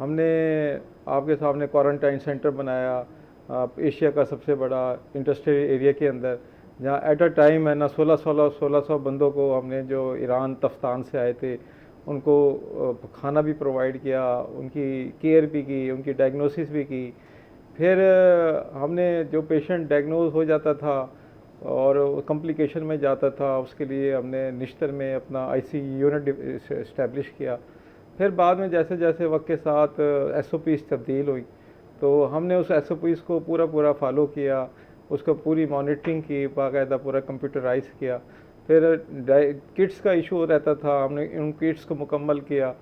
ہم نے آپ کے سامنے کوارنٹائن سینٹر بنایا ایشیا کا سب سے بڑا انڈسٹریل ایریا کے اندر، جہاں ایٹ اے ٹائم ہے نا 1600 بندوں کو ہم نے جو ایران تفتان سے آئے تھے ان کو کھانا بھی پرووائڈ کیا، ان کی کیئر بھی کی، ان کی ڈائگنوسس بھی کی. پھر ہم نے جو پیشنٹ ڈائگنوز ہو جاتا تھا اور کمپلیکیشن میں جاتا تھا اس کے لیے ہم نے نشتر میں اپنا آئی سی یونٹ اسٹیبلش کیا. پھر بعد میں جیسے جیسے وقت کے ساتھ ایس او پیز تبدیل ہوئی تو ہم نے اس ایس او پیز کو پورا فالو کیا، اس کو پوری مانیٹرنگ کی، باقاعدہ پورا کمپیوٹرائز کیا. پھر کٹس کا ایشو رہتا تھا، ہم نے ان کٹس کو مکمل کیا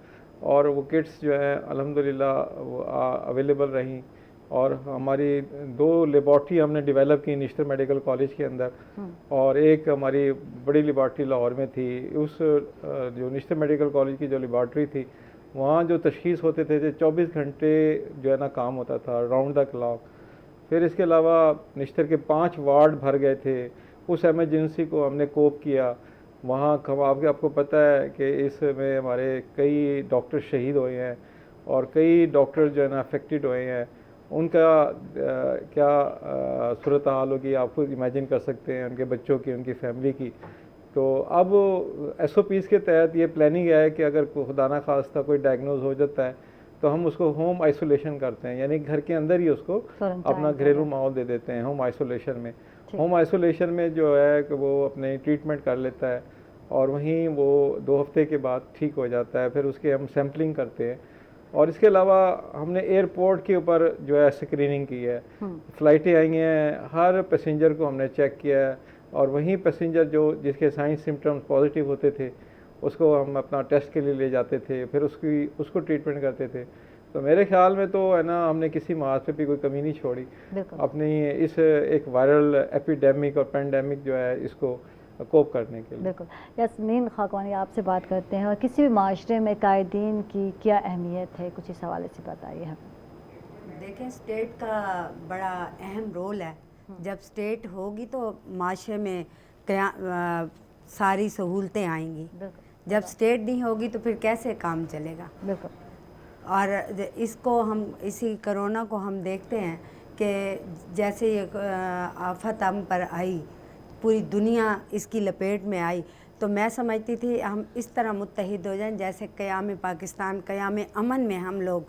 اور وہ کٹس جو ہیں الحمدللہ وہ اویلیبل رہیں. اور ہماری 2 لیبارٹری ہم نے ڈیولپ کی نشتر میڈیکل کالج کے اندر، اور ایک ہماری بڑی لیبارٹری لاہور میں تھی. اس جو نشتر میڈیکل کالج کی جو لیبارٹری تھی وہاں جو تشخیص ہوتے تھے 24 گھنٹے جو ہے نا کام ہوتا تھا راؤنڈ دا کلاک. پھر اس کے علاوہ نشتر کے 5 وارڈ بھر گئے تھے، اس ایمرجنسی کو ہم نے کوپ کیا. وہاں آپ کو پتہ ہے کہ اس میں ہمارے کئی ڈاکٹر شہید ہوئے ہیں اور کئی ڈاکٹر جو ہے نا افیکٹڈ ہوئے ہیں. ان کا کیا صورتحال ہوگی آپ خود امیجن کر سکتے ہیں، ان کے بچوں کی، ان کی فیملی کی. تو اب ایس او پیز کے تحت یہ پلاننگ ہے کہ اگر خدا نہ خواستہ کوئی ڈائگنوز ہو جاتا ہے تو ہم اس کو ہوم آئسولیشن کرتے ہیں، یعنی گھر کے اندر ہی اس کو اپنا گھریلو ماحول دے دیتے ہیں ہوم آئسولیشن میں. ہوم آئسولیشن میں جو ہے کہ وہ اپنے ٹریٹمنٹ کر لیتا ہے اور وہیں وہ 2 ہفتے کے بعد ٹھیک ہو جاتا ہے. پھر اس کے ہم سیمپلنگ کرتے ہیں. اور اس کے علاوہ ہم نے ایئرپورٹ کے اوپر جو ہے اسکریننگ کی ہے. فلائٹیں آئی ہیں، ہر پیسنجر کو ہم نے چیک کیا ہے اور وہیں پیسنجر جس کے سائن سمٹمز پازیٹیو ہوتے تھے اس کو ہم اپنا ٹیسٹ کے لیے لے جاتے تھے، پھر اس کو ٹریٹمنٹ کرتے تھے. تو میرے خیال میں تو ہے نا ہم نے کسی محاذ پہ بھی کوئی کمی نہیں چھوڑی اپنی اس ایک وائرل ایپیڈیمک اور پینڈیمک جو ہے اس کو کوپ کرنے کے لیے. بالکل. یاسمین خاقانی آپ سے بات کرتے ہیں، اور کسی بھی معاشرے میں قائدین کی کیا اہمیت ہے، کچھ اس حوالے سے بتائیے ہمیں. دیکھیں اسٹیٹ کا بڑا اہم رول ہے. جب اسٹیٹ ہوگی تو معاشرے میں ساری سہولتیں آئیں گی. جب اسٹیٹ نہیں ہوگی تو پھر کیسے کام چلے گا. بالکل. اور اس کو اسی کرونا کو ہم دیکھتے ہیں کہ جیسے یہ آفت ہم پر آئی، پوری دنیا اس کی لپیٹ میں آئی، تو میں سمجھتی تھی ہم اس طرح متحد ہو جائیں جیسے قیام پاکستان، قیام امن میں ہم لوگ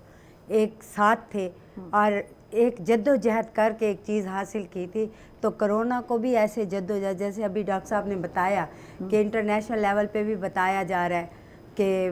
ایک ساتھ تھے اور ایک جد و جہد کر کے ایک چیز حاصل کی تھی. تو کرونا کو بھی ایسے جد و جہد، جیسے ابھی ڈاکٹر صاحب نے بتایا کہ انٹرنیشنل لیول پہ بھی بتایا جا رہا ہے کہ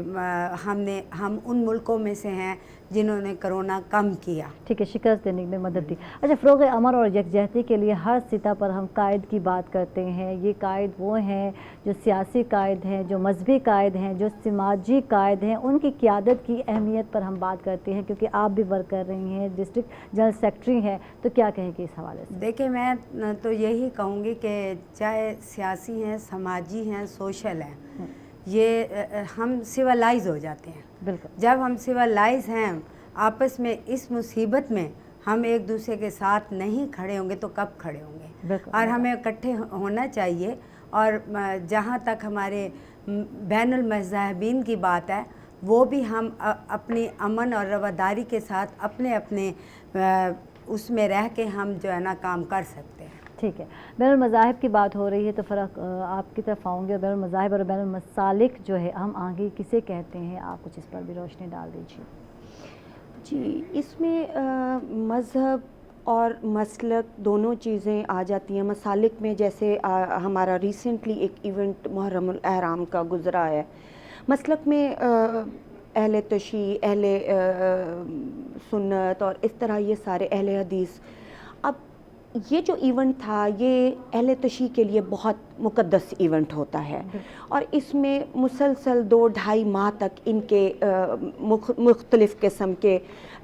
ہم ان ملکوں میں سے ہیں جنہوں نے کرونا کم کیا. ٹھیک ہے، شکست دینے میں مدد دی. اچھا، فروغ امن اور یکجہتی کے لیے ہر سطح پر ہم قائد کی بات کرتے ہیں. یہ قائد وہ ہیں جو سیاسی قائد ہیں، جو مذہبی قائد ہیں، جو سماجی قائد ہیں. ان کی قیادت کی اہمیت پر ہم بات کرتے ہیں کیونکہ آپ بھی ورک کر رہی ہیں، ڈسٹرکٹ جنرل سیکرٹری ہیں. تو کیا کہیں گے اس حوالے سے؟ دیکھیں، میں تو یہی کہوں گی کہ چاہے سیاسی ہیں، سماجی ہیں، سوشل ہیں، یہ ہم سیولائز ہو جاتے ہیں. بالکل. جب ہم سیولائز ہیں آپس میں اس مصیبت میں ہم ایک دوسرے کے ساتھ نہیں کھڑے ہوں گے تو کب کھڑے ہوں گے. اور ہمیں اکٹھے ہونا چاہیے. اور جہاں تک ہمارے بین المذاہبین کی بات ہے، وہ بھی ہم اپنی امن اور رواداری کے ساتھ اپنے اس میں رہ کے ہم جو ہے نا کام کر سکتے ہیں. ٹھیک ہے. بین المذاہب کی بات ہو رہی ہے تو فرق آپ کی طرف آؤں گے. بین المذاہب اور بین المسالک جو ہے ہم آگے کسے کہتے ہیں؟ آپ کچھ اس پر بھی روشنی ڈال دیجیے. جی، اس میں مذہب اور مسلک دونوں چیزیں آ جاتی ہیں. مسالک میں جیسے ہمارا ریسنٹلی ایک ایونٹ محرم الاحرام کا گزرا ہے. مسلک میں اہل تشیع، اہل سنت اور اس طرح یہ سارے اہل حدیث. اب یہ جو ایونٹ تھا یہ اہل تشیع کے لیے بہت مقدس ایونٹ ہوتا ہے اور اس میں مسلسل 2-2.5 ماہ تک ان کے مختلف قسم کے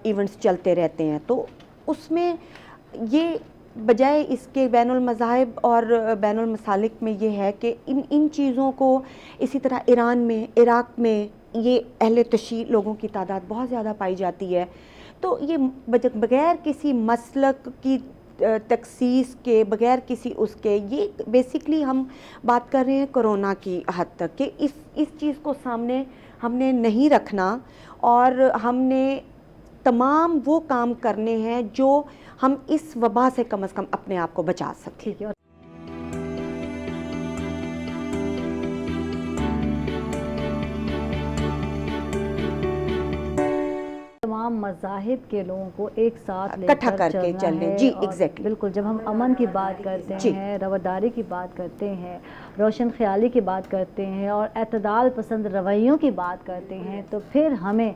ایونٹس چلتے رہتے ہیں. تو اس میں یہ بجائے اس کے بین المذاہب اور بین المسالک میں یہ ہے کہ ان چیزوں کو اسی طرح ایران میں، عراق میں یہ اہل تشیع لوگوں کی تعداد بہت زیادہ پائی جاتی ہے. تو یہ بغیر کسی مسلک کی تخصیص کے، بغیر کسی اس کے، یہ بیسکلی ہم بات کر رہے ہیں کرونا کی حد تک کہ اس چیز کو سامنے ہم نے نہیں رکھنا اور ہم نے تمام وہ کام کرنے ہیں جو ہم اس وبا سے کم از کم اپنے آپ کو بچا سکیں. ٹھیک ہے. تمام مذاہب کے لوگوں کو ایک ساتھ لے اکٹھا کر کے چلنا چلنے. ہے. جی اور ایگزیکٹلی. بالکل جب ہم امن کی بات کرتے ہیں, رواداری کی بات کرتے ہیں, روشن خیالی کی بات کرتے ہیں اور اعتدال پسند رویوں کی بات کرتے ہیں, تو پھر ہمیں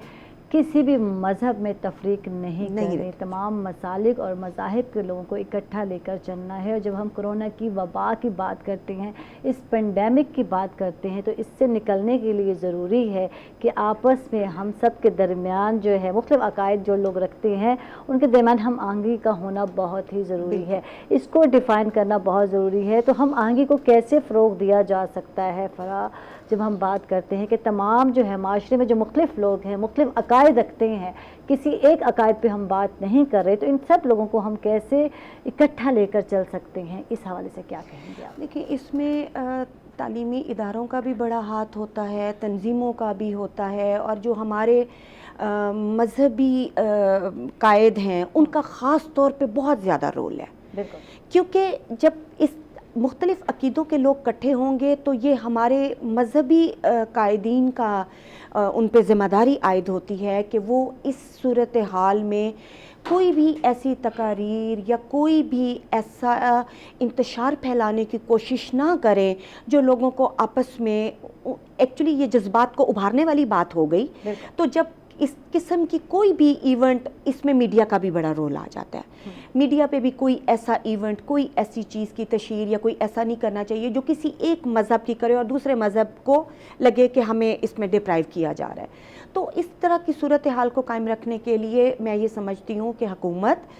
کسی بھی مذہب میں تفریق نہیں کرنی. تمام مسالک اور مذاہب کے لوگوں کو اکٹھا لے کر چلنا ہے. اور جب ہم کرونا کی وبا کی بات کرتے ہیں, اس پینڈیمک کی بات کرتے ہیں, تو اس سے نکلنے کے لیے ضروری ہے کہ آپس میں ہم سب کے درمیان جو ہے مختلف عقائد جو لوگ رکھتے ہیں ان کے درمیان ہم آہنگی کا ہونا بہت ہی ضروری ہے. اس کو ڈیفائن کرنا بہت ضروری ہے. تو ہم آہنگی کو کیسے فروغ دیا جا سکتا ہے فرا, جب ہم بات کرتے ہیں کہ تمام جو ہے معاشرے میں جو مختلف لوگ ہیں مختلف عقائد رکھتے ہیں, کسی ایک عقائد پہ ہم بات نہیں کر رہے, تو ان سب لوگوں کو ہم کیسے اکٹھا لے کر چل سکتے ہیں, اس حوالے سے کیا کہیں گے آپ؟ دیکھیں اس میں تعلیمی اداروں کا بھی بڑا ہاتھ ہوتا ہے, تنظیموں کا بھی ہوتا ہے, اور جو ہمارے مذہبی قائد ہیں ان کا خاص طور پہ بہت زیادہ رول ہے. بالکل. کیونکہ جب اس مختلف عقیدوں کے لوگ اکٹھے ہوں گے تو یہ ہمارے مذہبی قائدین کا ان پہ ذمہ داری عائد ہوتی ہے کہ وہ اس صورتحال میں کوئی بھی ایسی تقاریر یا کوئی بھی ایسا انتشار پھیلانے کی کوشش نہ کریں جو لوگوں کو آپس میں, ایکچولی یہ جذبات کو ابھارنے والی بات ہو گئی. تو جب اس قسم کی کوئی بھی ایونٹ, اس میں میڈیا کا بھی بڑا رول آ جاتا ہے. میڈیا پہ بھی کوئی ایسا ایونٹ, کوئی ایسی چیز کی تشہیر یا کوئی ایسا نہیں کرنا چاہیے جو کسی ایک مذہب کی کرے اور دوسرے مذہب کو لگے کہ ہمیں اس میں ڈپرائیو کیا جا رہا ہے. تو اس طرح کی صورتحال کو قائم رکھنے کے لیے میں یہ سمجھتی ہوں کہ حکومت,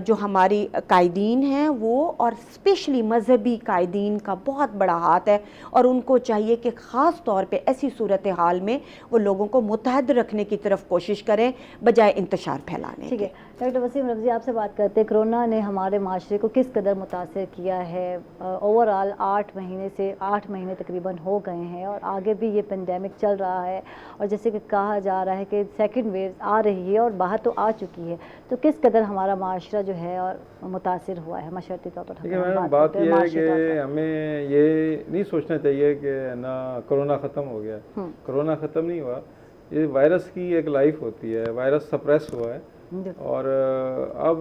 جو ہماری قائدین ہیں وہ, اور اسپیشلی مذہبی قائدین کا بہت بڑا ہاتھ ہے, اور ان کو چاہیے کہ خاص طور پہ ایسی صورتحال میں وہ لوگوں کو متحد رکھنے کی طرف کوشش کریں بجائے انتشار پھیلانے. ٹھیک ہے. ڈاکٹر وسیم رفضی آپ سے بات کرتے ہیں, کرونا نے ہمارے معاشرے کو کس قدر متاثر کیا ہے؟ اوور آل 8 مہینے تقریباً ہو گئے ہیں اور آگے بھی یہ پینڈیمک چل رہا ہے, اور جیسے کہ کہا جا رہا ہے کہ سیکنڈ ویو آ رہی ہے اور باہر تو آ چکی ہے, تو کس قدر ہمارا معاشرہ جو ہے اور متاثر ہوا ہے معاشرتی طور پر؟ بات یہ ہے کہ ہمیں یہ نہیں سوچنا چاہیے کہ نا کرونا ختم ہو گیا. کرونا ختم نہیں ہوا, یہ وائرس کی ایک لائف ہوتی ہے, وائرس سپریس ہوا ہے, اور اب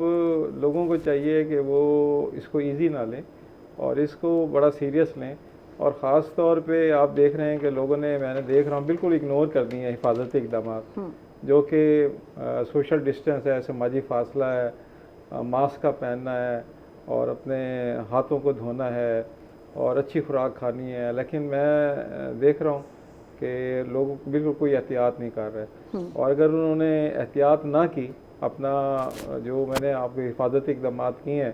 لوگوں کو چاہیے کہ وہ اس کو ایزی نہ لیں اور اس کو بڑا سیریس لیں. اور خاص طور پہ آپ دیکھ رہے ہیں کہ لوگوں نے, میں نے دیکھ رہا ہوں, بالکل اگنور کر دی ہیں حفاظتی اقدامات, جو کہ سوشل ڈسٹینس ہے, سماجی فاصلہ ہے, ماسک کا پہننا ہے, اور اپنے ہاتھوں کو دھونا ہے, اور اچھی خوراک کھانی ہے. لیکن میں دیکھ رہا ہوں کہ لوگ بالکل کوئی احتیاط نہیں کر رہے, اور اگر انہوں نے احتیاط نہ کی, اپنا جو میں نے آپ کے حفاظتی اقدامات کیے ہیں,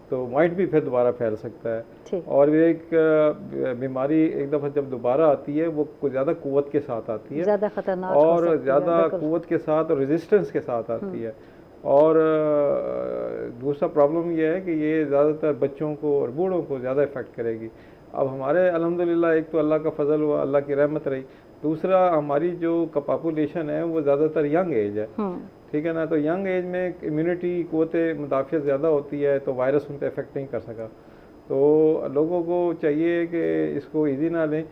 تو مائٹ بھی پھر دوبارہ پھیل سکتا ہے. اور ایک بیماری ایک دفعہ جب دوبارہ آتی ہے وہ زیادہ قوت کے ساتھ آتی ہے, زیادہ خطرناک اور زیادہ قوت کے ساتھ اور ریزسٹنس کے ساتھ آتی ہے. اور دوسرا پرابلم یہ ہے کہ یہ زیادہ تر بچوں کو اور بوڑھوں کو زیادہ افیکٹ کرے گی. اب ہمارے الحمدللہ ایک تو اللہ کا فضل ہوا, اللہ کی رحمت رہی, دوسرا ہماری جو پاپولیشن ہے وہ زیادہ تر ینگ ایج ہے, ٹھیک ہے نا. تو ینگ ایج میں امیونٹی قوت مدافعت زیادہ ہوتی ہے, تو وائرس ان پہ افیکٹ نہیں کر سکا. تو لوگوں کو چاہیے کہ اس کو ایزی نہ لیں.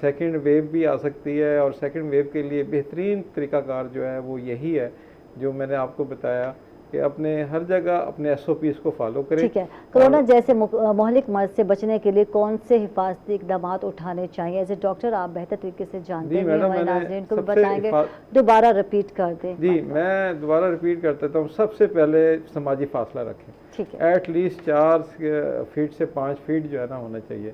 سیکنڈ ویو بھی آ سکتی ہے, اور سیکنڈ ویو کے لیے بہترین طریقہ کار جو ہے وہ یہی ہے جو میں نے آپ کو بتایا, کہ اپنے ہر جگہ اپنے SOPs کو فالو کریں. ٹھیک ہے. کرونا جیسے مہلک مرض سے بچنے کے لیے کون سے حفاظتی اقدامات اٹھانے چاہیے؟ ایز اے ڈاکٹر آپ بہتر طریقے سے جانتے ہیں, ہمارے ناظرین کو بھی بتائیں گے, دوبارہ رپیٹ کر دیں. جی میں دوبارہ رپیٹ کر دیتا ہوں. سب سے پہلے سماجی فاصلہ رکھیں. ٹھیک ہے. ایٹ لیسٹ 4 فٹ سے 5 فٹ جو ہے نا ہونا چاہیے,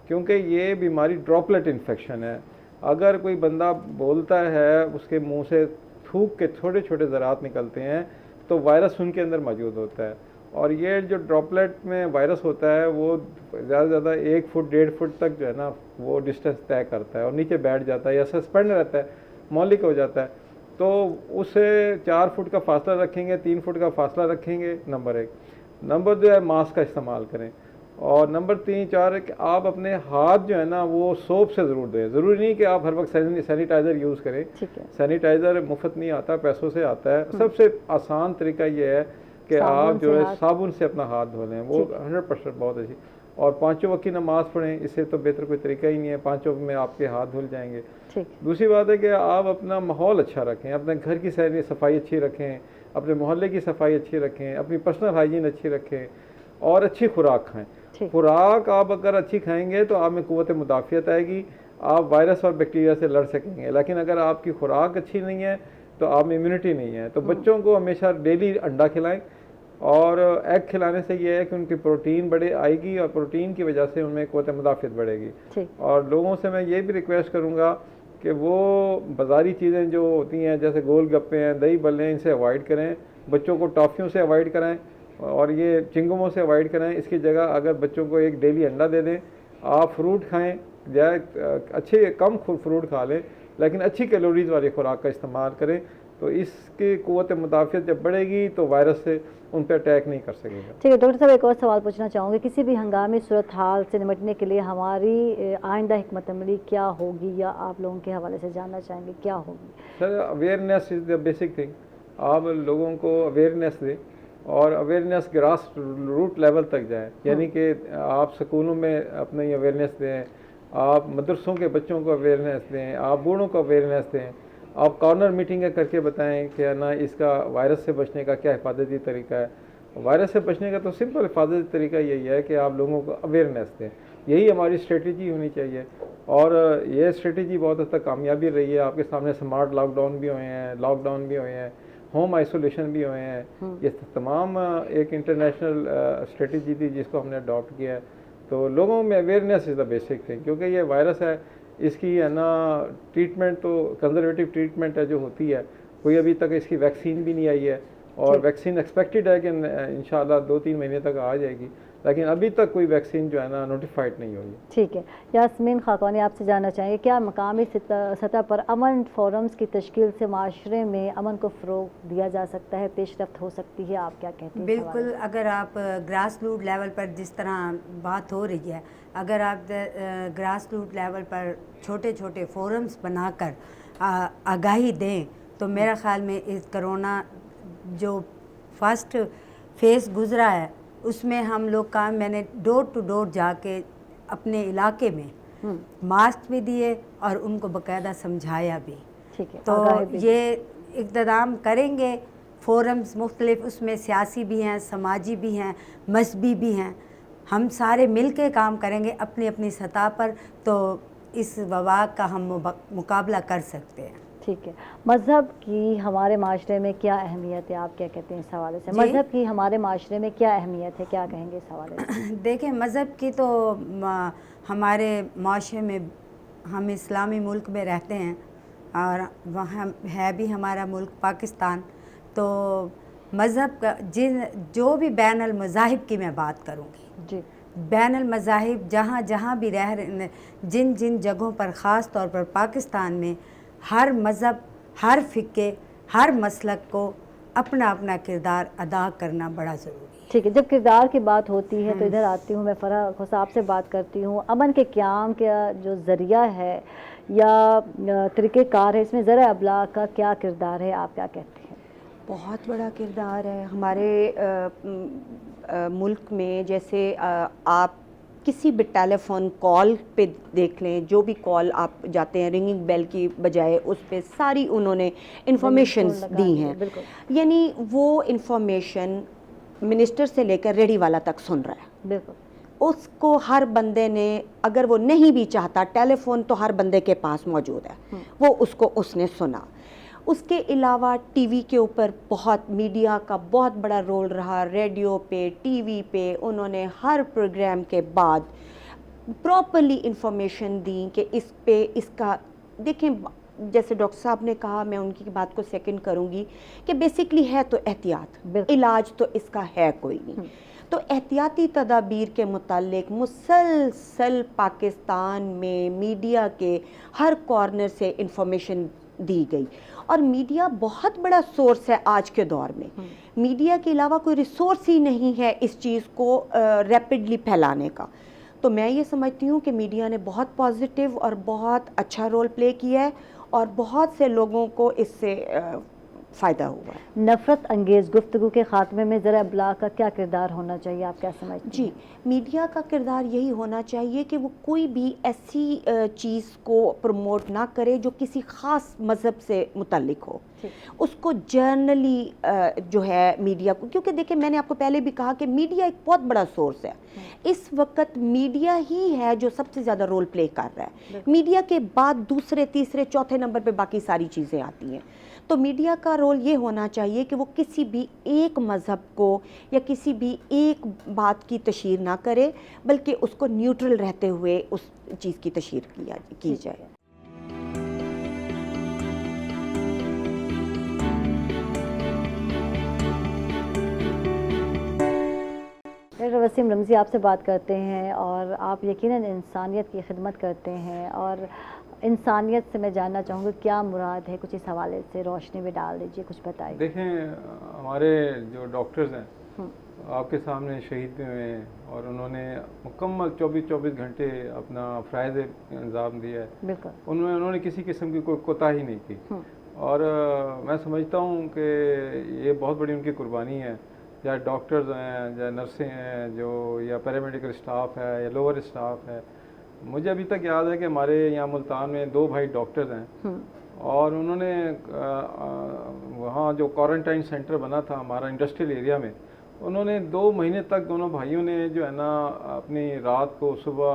کیونکہ یہ بیماری ڈراپلیٹ انفیکشن ہے. اگر کوئی بندہ بولتا ہے, اس کے منہ سے تھوک کے چھوٹے چھوٹے ذرات نکلتے ہیں, تو وائرس ان کے اندر موجود ہوتا ہے. اور یہ جو ڈراپلیٹ میں وائرس ہوتا ہے وہ زیادہ سے زیادہ 1 فٹ 1.5 فٹ تک جو ہے نا وہ ڈسٹینس طے کرتا ہے, اور نیچے بیٹھ جاتا ہے یا سسپینڈ رہتا ہے, مولک ہو جاتا ہے. تو اسے 4 فٹ کا فاصلہ رکھیں گے, 3 فٹ کا فاصلہ رکھیں گے, نمبر 1. نمبر 2 ہے ماسک کا استعمال کریں. اور نمبر 3 4 ہے کہ آپ اپنے ہاتھ جو ہے نا وہ سوپ سے ضرور دیں. ضروری نہیں کہ آپ ہر وقت سینیٹائزر یوز کریں. سینیٹائزر مفت نہیں آتا, پیسوں سے آتا ہے. سب سے آسان طریقہ یہ ہے کہ آپ جو ہے صابن سے اپنا ہاتھ دھو لیں, وہ 100% بہت اچھی. اور 5 وقت کی نماز پڑھیں, اس سے تو بہتر کوئی طریقہ ہی نہیں ہے. 5 وقت میں آپ کے ہاتھ دھل جائیں گے. دوسری بات ہے کہ آپ اپنا ماحول اچھا رکھیں, اپنے گھر کی صفائی اچھی رکھیں, اپنے محلے کی صفائی اچھی رکھیں, اپنی پرسنل ہائیجین اچھی رکھیں, اور اچھی خوراک کھائیں. خوراک آپ اگر اچھی کھائیں گے تو آپ میں قوت مدافعت آئے گی, آپ وائرس اور بیکٹیریا سے لڑ سکیں گے. لیکن اگر آپ کی خوراک اچھی نہیں ہے تو آپ میں امیونٹی نہیں ہے. تو بچوں کو ہمیشہ ڈیلی انڈا کھلائیں, اور ایگ کھلانے سے یہ ہے کہ ان کی پروٹین آئے گی, اور پروٹین کی وجہ سے ان میں قوت مدافعت بڑھے گی. اور لوگوں سے میں یہ بھی ریکویسٹ کروں گا کہ وہ بازاری چیزیں جو ہوتی ہیں جیسے گول گپے ہیں, دہی بلے ہیں, ان سے اوائڈ کریں. بچوں کو ٹافیوں سے اوائڈ کرائیں, اور یہ چنگموں سے اوائڈ کریں. اس کی جگہ اگر بچوں کو ایک ڈیلی انڈا دے دیں, آپ فروٹ کھائیں, جائے اچھے کم فروٹ کھا لیں, لیکن اچھی کیلوریز والی خوراک کا استعمال کریں. تو اس کی قوت مدافعت جب بڑھے گی تو وائرس سے ان پہ اٹیک نہیں کر سکے گا. ٹھیک ہے ڈاکٹر صاحب, ایک اور سوال پوچھنا چاہوں گے. کسی بھی ہنگامی صورتحال سے نمٹنے کے لیے ہماری آئندہ حکمت عملی کیا ہوگی, یا آپ لوگوں کے حوالے سے جاننا چاہیں گے کیا ہوگی؟ Sir, awareness is the basic thing. آپ لوگوں کو اویئرنیس دیں, اور اویئرنیس گراس روٹ لیول تک جائیں. یعنی کہ آپ سکولوں میں اپنی اویئرنیس دیں, آپ مدرسوں کے بچوں کو اویئرنیس دیں, آپ بوڑھوں کو اویئرنیس دیں, آپ کارنر میٹنگیں کر کے بتائیں کہ نا اس کا وائرس سے بچنے کا کیا حفاظتی طریقہ ہے. وائرس سے بچنے کا تو سمپل حفاظتی طریقہ یہی ہے کہ آپ لوگوں کو اویئرنیس دیں. یہی ہماری اسٹریٹجی ہونی چاہیے, اور یہ اسٹریٹجی بہت حد تک کامیابی رہی ہے. آپ کے سامنے سمارٹ لاک ڈاؤن بھی ہوئے ہیں, ہوم آئسولیشن بھی ہوئے ہیں. یہ تمام ایک انٹرنیشنل اسٹریٹجی تھی جس کو ہم نے اڈاپٹ کیا ہے. تو لوگوں میں awareness is the basic thing, کیونکہ یہ وائرس ہے, اس کی ہے نا ٹریٹمنٹ تو کنزرویٹو ٹریٹمنٹ ہے جو ہوتی ہے, کوئی ابھی تک اس کی ویکسین بھی نہیں آئی ہے, اور ویکسین ایکسپیکٹڈ ہے کہ انشاءاللہ 2-3 مہینے تک آ جائے گی, لیکن ابھی تک کوئی ویکسین جو ہے نا نوٹیفائڈ نہیں ہوئی. ٹھیک ہے. یاسمین خاقانی, آپ سے جاننا چاہیں گے کیا مقامی سطح پر امن فورمز کی تشکیل سے معاشرے میں امن کو فروغ دیا جا سکتا ہے, پیش رفت ہو سکتی ہے؟ آپ کیا کہتے ہیں؟ بالکل, اگر آپ گراس روٹ لیول پر جس طرح بات ہو رہی ہے, اگر آپ گراس روٹ لیول پر چھوٹے چھوٹے فورمز بنا کر آگاہی دیں تو میرا خیال میں اس کرونا جو فرسٹ فیز گزرا ہے اس میں ہم لوگ کا میں نے ڈور ٹو ڈور جا کے اپنے علاقے میں ماسک بھی دیے اور ان کو باقاعدہ سمجھایا بھی. تو یہ اقتدام کریں گے فورمز مختلف, اس میں سیاسی بھی ہیں, سماجی بھی ہیں, مذہبی بھی ہیں, ہم سارے مل کے کام کریں گے اپنی اپنی سطح پر, تو اس وبا کا ہم مقابلہ کر سکتے ہیں. ٹھیک ہے. مذہب کی ہمارے معاشرے میں کیا اہمیت ہے, آپ کیا کہتے ہیں اس حوالے سے؟ مذہب کی ہمارے معاشرے میں کیا اہمیت ہے, کیا کہیں گے اس حوالے سے؟ دیکھیں, مذہب کی تو ہمارے معاشرے میں, ہم اسلامی ملک میں رہتے ہیں اور وہاں ہے بھی ہمارا ملک پاکستان, تو مذہب کا جو بھی بین المذاہب کی میں بات کروں گی, بین المذاہب جہاں جہاں بھی رہ رہے, جن جن جگہوں پر, خاص طور پر پاکستان میں ہر مذہب, ہر فقہ, ہر مسلک کو اپنا اپنا کردار ادا کرنا بڑا ضروری ہے. ٹھیک ہے. جب کردار کی بات ہوتی ہے تو ادھر آتی ہوں میں, فرح صاحب سے بات کرتی ہوں. امن کے قیام کا جو ذریعہ ہے یا طریقہ کار ہے, اس میں ذرائع ابلاغ کا کیا کردار ہے, آپ کیا کہتے ہیں؟ بہت بڑا کردار ہے ہمارے ملک میں. جیسے آپ کسی بھی ٹیلی فون کال پہ دیکھ لیں, جو بھی کال آپ جاتے ہیں رنگنگ بیل کی بجائے اس پہ ساری انہوں نے انفارمیشنز دی ہیں. یعنی وہ انفارمیشن منسٹر سے لے کر ریڈی والا تک سن رہا ہے. بالکل. اس کو ہر بندے نے, اگر وہ نہیں بھی چاہتا, ٹیلی فون تو ہر بندے کے پاس موجود ہے, وہ اس نے سنا. اس کے علاوہ ٹی وی کے اوپر بہت میڈیا کا بہت بڑا رول رہا, ریڈیو پہ, ٹی وی پہ انہوں نے ہر پروگرام کے بعد پراپرلی انفارمیشن دی کہ اس پہ اس کا. دیکھیں, جیسے ڈاکٹر صاحب نے کہا, میں ان کی بات کو سیکنڈ کروں گی کہ بیسکلی ہے تو احتیاط, علاج تو اس کا ہے کوئی نہیں. تو احتیاطی تدابیر کے متعلق مسلسل پاکستان میں میڈیا کے ہر کارنر سے انفارمیشن دی گئی. اور میڈیا بہت بڑا سورس ہے آج کے دور میں. میڈیا کے علاوہ کوئی ریسورس ہی نہیں ہے اس چیز کو ریپڈلی پھیلانے کا. تو میں یہ سمجھتی ہوں کہ میڈیا نے بہت پازیٹیو اور بہت اچھا رول پلے کیا ہے اور بہت سے لوگوں کو اس سے فائدہ ہوا ہے. نفرت انگیز گفتگو کے خاتمے میں ذرا ابلاغ کا کیا کردار ہونا چاہیے، آپ کیا سمجھتے ہیں؟ جی، میڈیا کا کردار یہی ہونا چاہیے کہ وہ کوئی بھی ایسی چیز کو پروموٹ نہ کرے جو کسی خاص مذہب سے متعلق ہو. اس کو جرنلی جو ہے میڈیا کو، کیونکہ دیکھیں میں نے آپ کو پہلے بھی کہا کہ میڈیا ایک بہت بڑا سورس ہے. اس وقت میڈیا ہی ہے جو سب سے زیادہ رول پلے کر رہا ہے. میڈیا کے بعد دوسرے تیسرے چوتھے نمبر پہ باقی ساری چیزیں آتی ہیں. تو میڈیا کا رول یہ ہونا چاہیے کہ وہ کسی بھی ایک مذہب کو یا کسی بھی ایک بات کی تشہیر نہ کرے، بلکہ اس کو نیوٹرل رہتے ہوئے اس چیز کی تشہیر کی جائے. ڈاکٹر وسیم رمزی آپ سے بات کرتے ہیں اور آپ یقیناً انسانیت کی خدمت کرتے ہیں، اور انسانیت سے میں جاننا چاہوں گی کیا مراد ہے، کچھ اس حوالے سے روشنی میں ڈال دیجیے، کچھ بتائیے. دیکھیں ہمارے جو ڈاکٹرز ہیں آپ کے سامنے شہید بھی ہوئے ہیں اور انہوں نے مکمل 24 گھنٹے اپنا فرائض انجام دیا ہے. بالکل. انہوں نے کسی قسم کی کوئی کوتاہی نہیں کی. اور میں سمجھتا ہوں کہ یہ بہت بڑی ان کی قربانی ہے. یا ڈاکٹرز ہیں، یا نرسیں ہیں، جو یا پیرامیڈیکل اسٹاف ہے یا لوور اسٹاف ہے. مجھے ابھی تک یاد ہے کہ ہمارے یہاں ملتان میں 2 بھائی ڈاکٹرز ہیں اور انہوں نے وہاں جو کوارنٹائن سینٹر بنا تھا ہمارا انڈسٹریل ایریا میں، انہوں نے 2 مہینے تک دونوں بھائیوں نے جو ہے نا اپنی رات کو صبح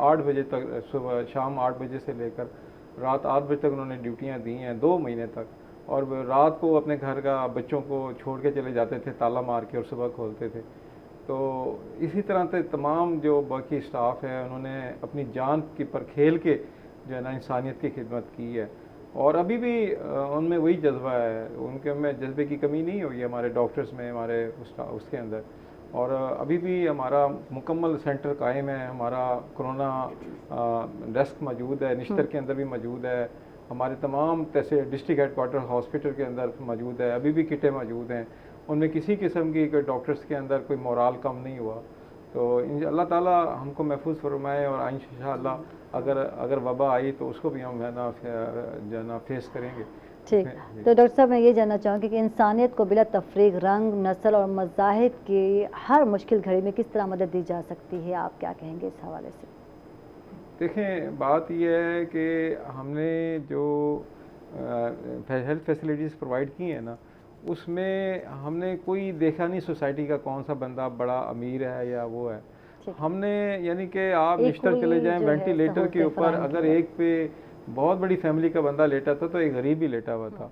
8 بجے تک، صبح شام 8 بجے سے لے کر رات 8 بجے تک انہوں نے ڈیوٹیاں دی ہیں 2 مہینے تک. اور رات کو اپنے گھر کا بچوں کو چھوڑ کے چلے جاتے تھے تالا مار کے اور صبح کھولتے تھے. تو اسی طرح سے تمام جو باقی اسٹاف ہے انہوں نے اپنی جان کی پر کھیل کے جو ہے نا انسانیت کی خدمت کی ہے. اور ابھی بھی ان میں وہی جذبہ ہے، ان کے میں جذبے کی کمی نہیں ہوئی ہمارے ڈاکٹرز میں، ہمارے اس کے اندر. اور ابھی بھی ہمارا مکمل سینٹر قائم ہے. ہمارا کرونا ڈیسک موجود ہے، نشتر کے اندر بھی موجود ہے. ہمارے تمام ڈسٹرکٹ ہیڈ کوارٹر ہاسپٹل کے اندر موجود ہے. ابھی بھی کٹیں موجود ہیں. ان میں کسی قسم کی ڈاکٹرز کے اندر کوئی مورال کم نہیں ہوا. تو اللہ تعالیٰ ہم کو محفوظ فرمائے اور انشاءاللہ اگر وبا آئی تو اس کو بھی ہم جو ہے نا فیس کریں گے. ٹھیک. تو ڈاکٹر صاحب میں یہ جاننا چاہوں گی کہ انسانیت کو بلا تفریق رنگ، نسل اور مذاہب کی ہر مشکل گھڑی میں کس طرح مدد دی جا سکتی ہے، آپ کیا کہیں گے اس حوالے سے؟ دیکھیں بات یہ ہے کہ ہم نے جو ہیلتھ فیسلٹیز پرووائڈ کی ہیں نا، اس میں ہم نے کوئی دیکھا نہیں سوسائٹی کا کون سا بندہ بڑا امیر ہے یا وہ ہے. ہم نے یعنی کہ آپ نشتر چلے جائیں وینٹیلیٹر کے اوپر اگر ایک پہ بہت بڑی فیملی کا بندہ لیٹا تھا تو ایک غریب بھی لیٹا ہوا تھا.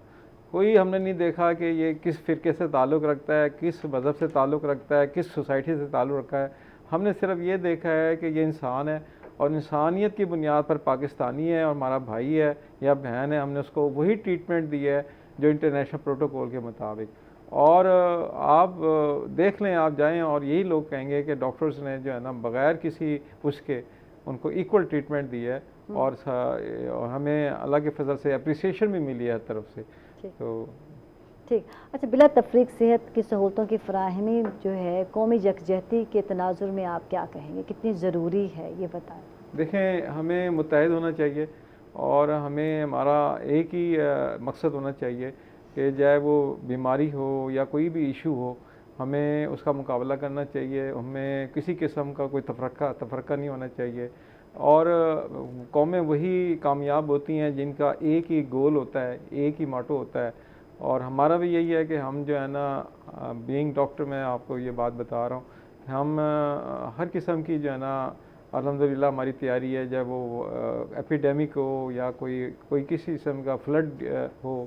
کوئی ہم نے نہیں دیکھا کہ یہ کس فرقے سے تعلق رکھتا ہے، کس مذہب سے تعلق رکھتا ہے، کس سوسائٹی سے تعلق رکھا ہے. ہم نے صرف یہ دیکھا ہے کہ یہ انسان ہے اور انسانیت کی بنیاد پر پاکستانی ہے اور ہمارا بھائی ہے یا بہن ہے. ہم نے اس کو وہی ٹریٹمنٹ دی ہے جو انٹرنیشنل پروٹوکول کے مطابق. اور آپ دیکھ لیں، آپ جائیں اور یہی لوگ کہیں گے کہ ڈاکٹرز نے جو ہے نا بغیر کسی اس کے ان کو ایکول ٹریٹمنٹ دی ہے اور ہمیں اللہ کے فضل سے اپریسیشن بھی ملی ہے ہر طرف سے. تو ٹھیک. اچھا، بلا تفریق صحت کی سہولتوں کی فراہمی جو ہے قومی یکجہتی کے تناظر میں آپ کیا کہیں گے، کتنی ضروری ہے یہ بتائیں؟ دیکھیں ہمیں متحد ہونا چاہیے اور ہمیں ہمارا ایک ہی مقصد ہونا چاہیے کہ چاہے وہ بیماری ہو یا کوئی بھی ایشو ہو، ہمیں اس کا مقابلہ کرنا چاہیے. ہمیں کسی قسم کا کوئی تفرقہ نہیں ہونا چاہیے. اور قومیں وہی کامیاب ہوتی ہیں جن کا ایک ہی گول ہوتا ہے، ایک ہی موٹو ہوتا ہے. اور ہمارا بھی یہی ہے کہ ہم جو ہے نا بینگ ڈاکٹر، میں آپ کو یہ بات بتا رہا ہوں کہ ہم ہر قسم کی جو ہے نا الحمدللہ ہماری تیاری ہے، چاہے وہ ایپیڈیمک ہو یا کوئی کسی قسم کا فلڈ ہو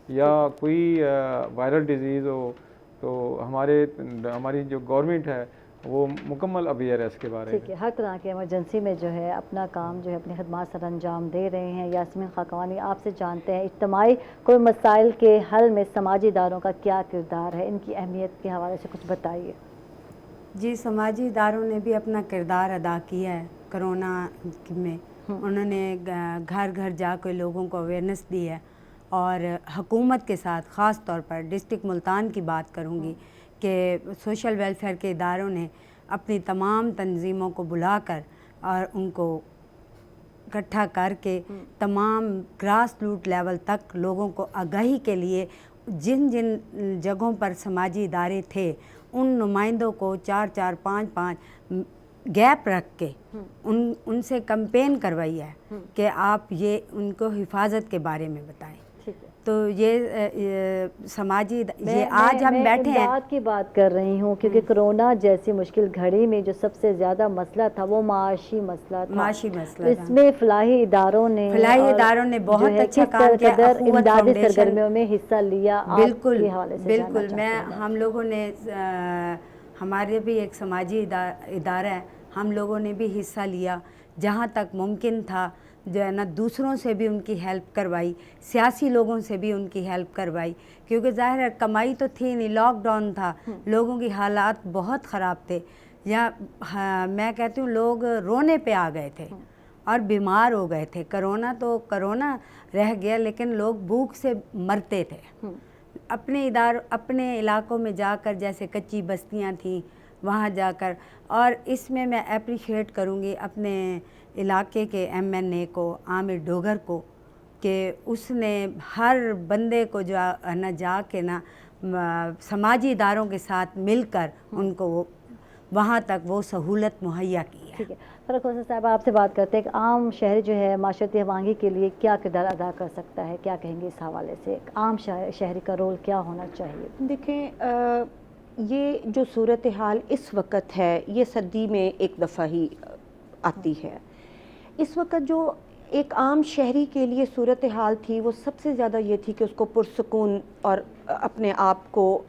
یا کوئی وائرل ڈیزیز ہو، تو ہماری جو گورنمنٹ ہے وہ مکمل اویئر ہے اس کے بارے میں. ٹھیک ہے. ہر طرح کی ایمرجنسی میں جو ہے اپنا کام جو ہے اپنی خدمات سر انجام دے رہے ہیں. یاسمین خاقانی، آپ سے جانتے ہیں اجتماعی کوئی مسائل کے حل میں سماجی اداروں کا کیا کردار ہے، ان کی اہمیت کے حوالے سے کچھ بتائیے. جی، سماجی اداروں نے بھی اپنا کردار ادا کیا ہے کرونا میں. انہوں نے گھر گھر جا کے لوگوں کو اویئرنیس دی ہے اور حکومت کے ساتھ خاص طور پر ڈسٹرکٹ ملتان کی بات کروں گی کہ سوشل ویلفیئر کے اداروں نے اپنی تمام تنظیموں کو بلا کر اور ان کو اکٹھا کر کے تمام گراس روٹ لیول تک لوگوں کو آگاہی کے لیے جن جن جگہوں پر سماجی ادارے تھے ان نمائندوں کو 4 4 5 5 گیپ رکھ کے ان سے کمپین کروائی ہے کہ آپ یہ ان کو حفاظت کے بارے میں بتائیں. تو یہ سماجی یہ آج ہم بیٹھے ہیں امداد کی بات کر رہی ہوں کیونکہ کرونا جیسی مشکل گھڑی میں جو سب سے زیادہ مسئلہ تھا وہ معاشی مسئلہ تھا. اس میں فلاحی اداروں نے بہت اچھا کام کیا, امدادی سرگرمیوں میں حصہ لیا. بالکل بالکل. ہم لوگوں نے ہمارے بھی ایک سماجی ادارہ ہے, ہم لوگوں نے بھی حصہ لیا جہاں تک ممکن تھا جو ہے نا, دوسروں سے بھی ان کی ہیلپ کروائی, سیاسی لوگوں سے بھی ان کی ہیلپ کروائی کیونکہ ظاہر ہے کمائی تو تھی نہیں, لاک ڈاؤن تھا, لوگوں کی حالات بہت خراب تھے, یا میں کہتی ہوں لوگ رونے پہ آ گئے تھے اور بیمار ہو گئے تھے. کرونا تو کرونا رہ گیا لیکن لوگ بھوک سے مرتے تھے. اپنے علاقوں میں جا کر جیسے کچی بستیاں تھیں وہاں جا کر, اور اس میں اپریشیٹ کروں گی اپنے علاقے کے MNA کو عامر ڈوگر کو کہ اس نے ہر بندے کو جو ہے نا جا کے نا سماجی اداروں کے ساتھ مل کر ان کو وہاں تک وہ سہولت مہیا کی ہے. ٹھیک ہے, فرق حسن صاحب آپ سے بات کرتے ہیں کہ عام شہری جو ہے معاشرتی ہمانگی کے لیے کیا کردار ادا کر سکتا ہے, کیا کہیں گے اس حوالے سے ایک عام شہری کا رول کیا ہونا چاہیے؟ دیکھیں یہ جو صورتحال اس وقت ہے یہ صدی میں ایک دفعہ ہی آتی ہے. اس وقت جو ایک عام شہری کے لیے صورتحال تھی وہ سب سے زیادہ یہ تھی کہ اس کو پرسکون اور اپنے آپ کو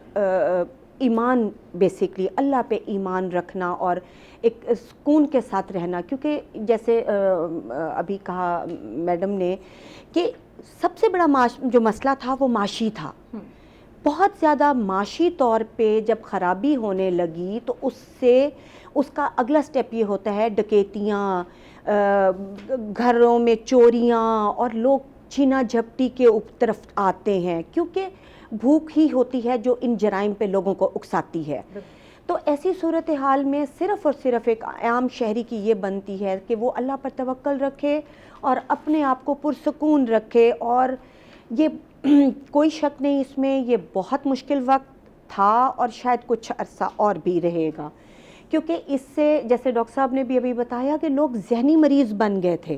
ایمان, بیسکلی اللہ پہ ایمان رکھنا اور ایک سکون کے ساتھ رہنا, کیونکہ جیسے ابھی کہا میڈم نے کہ سب سے بڑا جو مسئلہ تھا وہ معاشی تھا. بہت زیادہ معاشی طور پہ جب خرابی ہونے لگی تو اس کا اگلا سٹیپ یہ ہوتا ہے ڈکیتیاں, گھروں میں چوریاں, اور لوگ چھینا جھپٹی کے طرف آتے ہیں کیونکہ بھوک ہی ہوتی ہے جو ان جرائم پہ لوگوں کو اکساتی ہے. تو ایسی صورتحال میں صرف اور صرف ایک عام شہری کی یہ بنتی ہے کہ وہ اللہ پر توکل رکھے اور اپنے آپ کو پرسکون رکھے. اور یہ کوئی شک نہیں اس میں, یہ بہت مشکل وقت تھا اور شاید کچھ عرصہ اور بھی رہے گا, کیونکہ اس سے جیسے ڈاکٹر صاحب نے بھی ابھی بتایا کہ لوگ ذہنی مریض بن گئے تھے.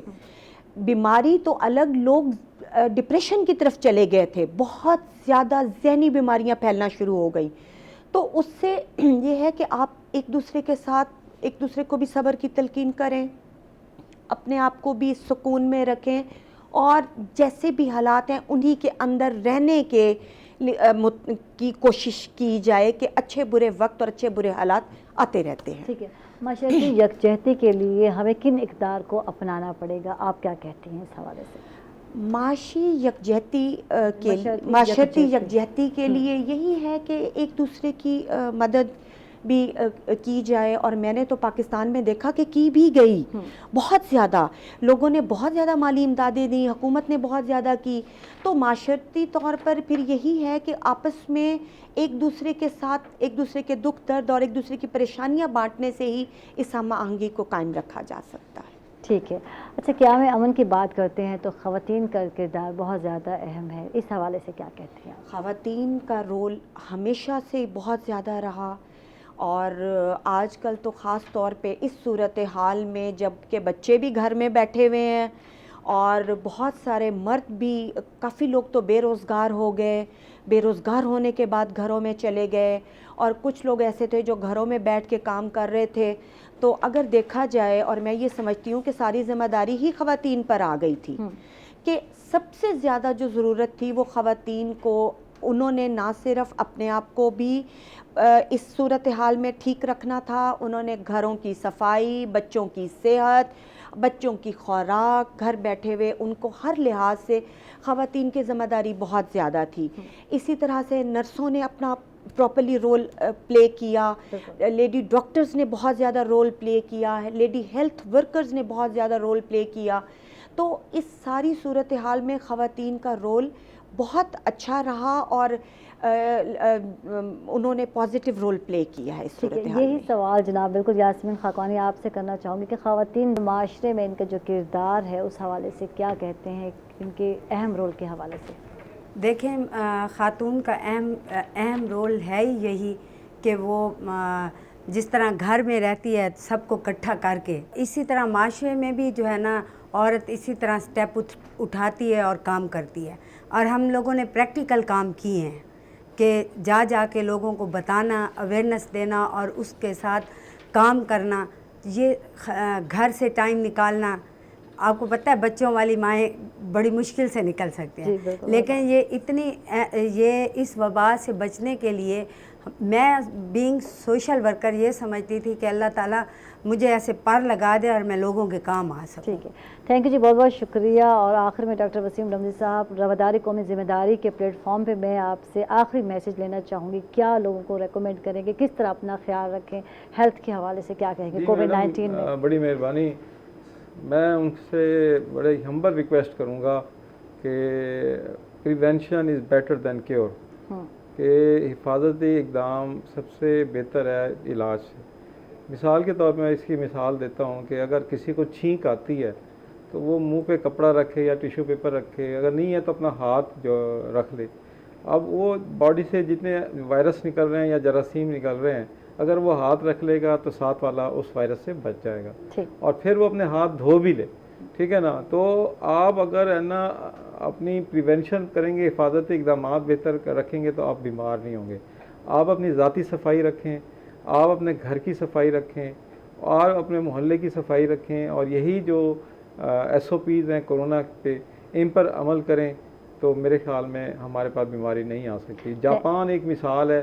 بیماری تو الگ, لوگ ڈپریشن کی طرف چلے گئے تھے, بہت زیادہ ذہنی بیماریاں پھیلنا شروع ہو گئیں. تو اس سے یہ ہے کہ آپ ایک دوسرے کے ساتھ ایک دوسرے کو بھی صبر کی تلقین کریں, اپنے آپ کو بھی سکون میں رکھیں, اور جیسے بھی حالات ہیں انہی کے اندر رہنے کی کوشش کی جائے کہ اچھے برے وقت اور اچھے برے حالات آتے رہتے ہیں. ٹھیک ہے, معاشرتی یکجہتی کے لیے ہمیں کن اقدار کو اپنانا پڑے گا, آپ کیا کہتی ہیں اس حوالے سے؟ معاشرتی یکجہتی کے لیے یہی ہے کہ ایک دوسرے کی مدد بھی کی جائے, اور میں نے تو پاکستان میں دیکھا کہ کی بھی گئی, بہت زیادہ لوگوں نے بہت زیادہ مالی امدادیں دیں, حکومت نے بہت زیادہ کی. تو معاشرتی طور پر پھر یہی ہے کہ آپس میں ایک دوسرے کے ساتھ ایک دوسرے کے دکھ درد اور ایک دوسرے کی پریشانیاں بانٹنے سے ہی اس ہم آہنگی کو قائم رکھا جا سکتا ہے. ٹھیک ہے. اچھا, قیام امن کی بات کرتے ہیں تو خواتین کا کردار بہت زیادہ اہم ہے, اس حوالے سے کیا کہتے ہیں؟ خواتین کا رول ہمیشہ سے بہت زیادہ رہا, اور آج کل تو خاص طور پہ اس صورتحال میں جب کہ بچے بھی گھر میں بیٹھے ہوئے ہیں اور بہت سارے مرد بھی, کافی لوگ تو بے روزگار ہو گئے, بے روزگار ہونے کے بعد گھروں میں چلے گئے, اور کچھ لوگ ایسے تھے جو گھروں میں بیٹھ کے کام کر رہے تھے. تو اگر دیکھا جائے, اور میں یہ سمجھتی ہوں کہ ساری ذمہ داری ہی خواتین پر آ گئی تھی, کہ سب سے زیادہ جو ضرورت تھی وہ خواتین کو, انہوں نے نہ صرف اپنے آپ کو بھی اس صورتحال میں ٹھیک رکھنا تھا, انہوں نے گھروں کی صفائی, بچوں کی صحت, بچوں کی خوراک, گھر بیٹھے ہوئے ان کو ہر لحاظ سے خواتین کی ذمہ داری بہت زیادہ تھی. اسی طرح سے نرسوں نے اپنا پراپرلی رول پلے کیا, لیڈی ڈاکٹرز نے بہت زیادہ رول پلے کیا, لیڈی ہیلتھ ورکرز نے بہت زیادہ رول پلے کیا. تو اس ساری صورتحال میں خواتین کا رول بہت اچھا رہا اور انہوں نے پازیٹیو رول پلے کیا ہے اس صورتحال یہی میں۔ سوال جناب بالکل یاسمین خاقانی آپ سے کرنا چاہوں گی کہ خواتین معاشرے میں ان کا جو کردار ہے اس حوالے سے کیا کہتے ہیں، ان کے اہم رول کے حوالے سے؟ دیکھیں خاتون کا اہم رول ہے ہی یہی کہ وہ جس طرح گھر میں رہتی ہے سب کو اکٹھا کر کے، اسی طرح معاشرے میں بھی جو ہے نا عورت اسی طرح سٹیپ اٹھاتی ہے اور کام کرتی ہے۔ اور ہم لوگوں نے پریکٹیکل کام کیے ہیں کہ جا کے لوگوں کو بتانا، اویئرنیس دینا اور اس کے ساتھ کام کرنا، یہ گھر سے ٹائم نکالنا۔ آپ کو پتہ ہے بچوں والی مائیں بڑی مشکل سے نکل سکتے ہیں، لیکن یہ اس وبا سے بچنے کے لیے میں بینگ سوشل ورکر یہ سمجھتی تھی کہ اللہ تعالیٰ مجھے ایسے پر لگا دے اور میں لوگوں کے کام آ سکوں۔ ٹھیک ہے، تھینک یو جی، بہت بہت شکریہ۔ اور آخر میں ڈاکٹر وسیم رمزی صاحب، رواداری قومی ذمہ داری کے پلیٹ فارم پہ میں آپ سے آخری میسج لینا چاہوں گی، کیا لوگوں کو ریکمینڈ کریں گے، کس طرح اپنا خیال رکھیں، ہیلتھ کے حوالے سے کیا کہیں گے کووڈ-19 میں؟ بڑی مہربانی، میں ان سے بڑے ہمبل ریکویسٹ کروں گا کہ prevention is better than cure, کہ حفاظتی اقدام سب سے بہتر ہے علاج سے۔ مثال کے طور پہ میں اس کی مثال دیتا ہوں کہ اگر کسی کو چھینک آتی ہے تو وہ منہ پہ کپڑا رکھے یا ٹیشو پیپر رکھے، اگر نہیں ہے تو اپنا ہاتھ جو رکھ لے۔ اب وہ باڈی سے جتنے وائرس نکل رہے ہیں یا جراثیم نکل رہے ہیں، اگر وہ ہاتھ رکھ لے گا تو ساتھ والا اس وائرس سے بچ جائے گا، اور پھر وہ اپنے ہاتھ دھو بھی لے، ٹھیک ہے نا۔ تو آپ اگر ہے نا اپنی پریونشن کریں گے، حفاظتی اقدامات بہتر رکھیں گے تو آپ بیمار نہیں ہوں گے۔ آپ اپنی ذاتی صفائی رکھیں، آپ اپنے گھر کی صفائی رکھیں، اور اپنے محلے کی صفائی رکھیں، اور یہی جو ایس او پیز ہیں کورونا پہ، ان پر عمل کریں تو میرے خیال میں ہمارے پاس بیماری نہیں آ سکتی۔ جاپان ایک مثال ہے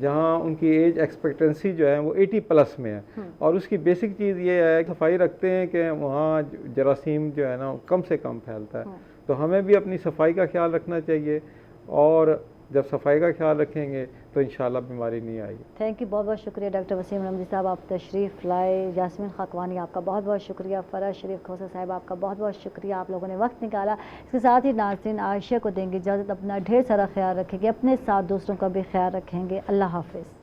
جہاں ان کی ایج ایکسپیکٹنسی جو ہے وہ 80+ میں ہے، اور اس کی بیسک چیز یہ ہے کہ صفائی رکھتے ہیں کہ وہاں جراثیم جو ہے نا کم سے کم پھیلتا ہے۔ تو ہمیں بھی اپنی صفائی کا خیال رکھنا چاہیے، اور جب صفائی کا خیال رکھیں گے تو انشاءاللہ بیماری نہیں آئے گی۔ تھینک یو، بہت بہت شکریہ ڈاکٹر وسیم رمزی صاحب، آپ تشریف لائے۔ یاسمین خاقانی آپ کا بہت بہت شکریہ۔ فرح شریف کھوسہ صاحب آپ کا بہت بہت شکریہ، آپ لوگوں نے وقت نکالا۔ اس کے ساتھ ہی ناظرین عائشہ کو دیں گے اجازت، اپنا ڈھیر سارا خیال رکھیں گے، اپنے ساتھ دوسروں کا بھی خیال رکھیں گے۔ اللہ حافظ۔